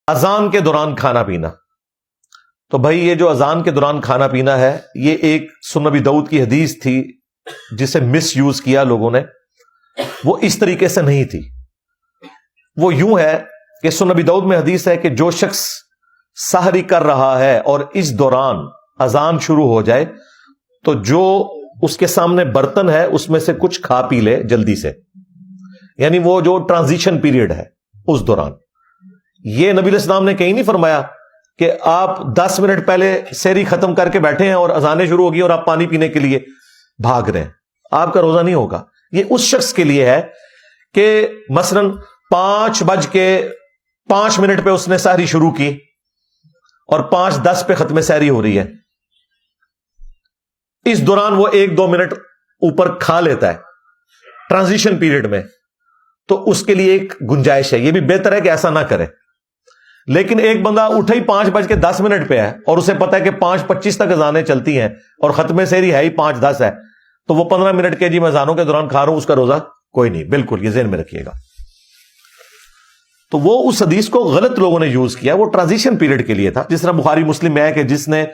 اذان کے دوران کھانا پینا. تو بھائی یہ جو اذان کے دوران کھانا پینا ہے، یہ ایک سنن ابی داؤد کی حدیث تھی جسے مس یوز کیا لوگوں نے. وہ اس طریقے سے نہیں تھی. وہ یوں ہے کہ سنن ابی داؤد میں حدیث ہے کہ جو شخص سحری کر رہا ہے اور اس دوران اذان شروع ہو جائے تو جو اس کے سامنے برتن ہے اس میں سے کچھ کھا پی لے جلدی سے. یعنی وہ جو ٹرانزیشن پیریڈ ہے اس دوران. یہ نبی علیہ السلام نے کہیں نہیں فرمایا کہ آپ 10 منٹ پہلے سحری ختم کر کے بیٹھے ہیں اور اذانیں شروع ہوگی اور آپ پانی پینے کے لیے بھاگ رہے ہیں. آپ کا روزہ نہیں ہوگا. یہ اس شخص کے لیے ہے کہ مثلا 5:05 پہ اس نے سحری شروع کی اور 5:10 پہ ختم سحری ہو رہی ہے. اس دوران وہ 1-2 منٹ اوپر کھا لیتا ہے ٹرانزیشن پیریڈ میں، تو اس کے لیے ایک گنجائش ہے. یہ بھی بہتر ہے کہ ایسا نہ کرے. لیکن ایک بندہ اٹھا ہی 5:10 پہ ہے اور اسے پتا ہے کہ 5:25 تک اذانیں چلتی ہیں اور ختم سحری ہے ہی 5:10 ہے، تو وہ 15 منٹ کے میں اذانوں کے دوران کھا رہا ہوں، اس کا روزہ کوئی نہیں. بالکل یہ ذہن میں رکھیے گا. تو وہ اس حدیث کو غلط لوگوں نے یوز کیا. وہ ٹرانزیشن پیریڈ کے لیے تھا. جس طرح بخاری مسلم میں ہے کہ جس نے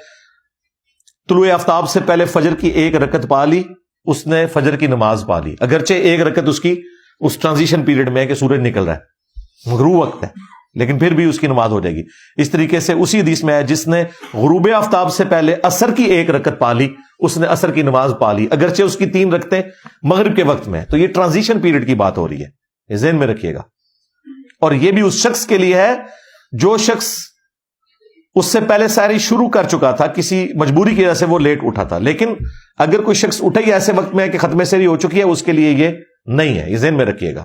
طلوع آفتاب سے پہلے فجر کی 1 رکعت پا لی، اس نے فجر کی نماز پا لی، اگرچہ 1 رکعت اس کی اس ٹرانزیشن پیریڈ میں ہے کہ سورج نکل رہا ہے، غروب وقت ہے، لیکن پھر بھی اس کی نماز ہو جائے گی. اس طریقے سے اسی حدیث میں ہے جس نے غروب آفتاب سے پہلے عصر کی 1 رکعت پا لی، اس نے عصر کی نماز پا لی، اگرچہ اس کی 3 رکعتیں مغرب کے وقت میں. تو یہ ٹرانزیشن پیریڈ کی بات ہو رہی ہے، یہ ذہن میں رکھیے گا. اور یہ بھی اس شخص کے لیے ہے جو شخص اس سے پہلے سحری شروع کر چکا تھا، کسی مجبوری کی وجہ سے وہ لیٹ اٹھا تھا. لیکن اگر کوئی شخص اٹھا ہی ایسے وقت میں ہے کہ ختم سحری ہو چکی ہے، اس کے لیے یہ نہیں ہے. یہ ذہن میں رکھیے گا.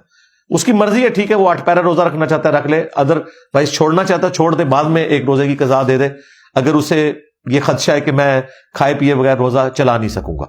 اس کی مرضی ہے، ٹھیک ہے، وہ 8 پیرا روزہ رکھنا چاہتا ہے رکھ لے، ادر وائز چھوڑنا چاہتا ہے چھوڑ دے، بعد میں ایک روزے کی قضا دے دے اگر اسے یہ خدشہ ہے کہ میں کھائے پیے بغیر روزہ چلا نہیں سکوں گا.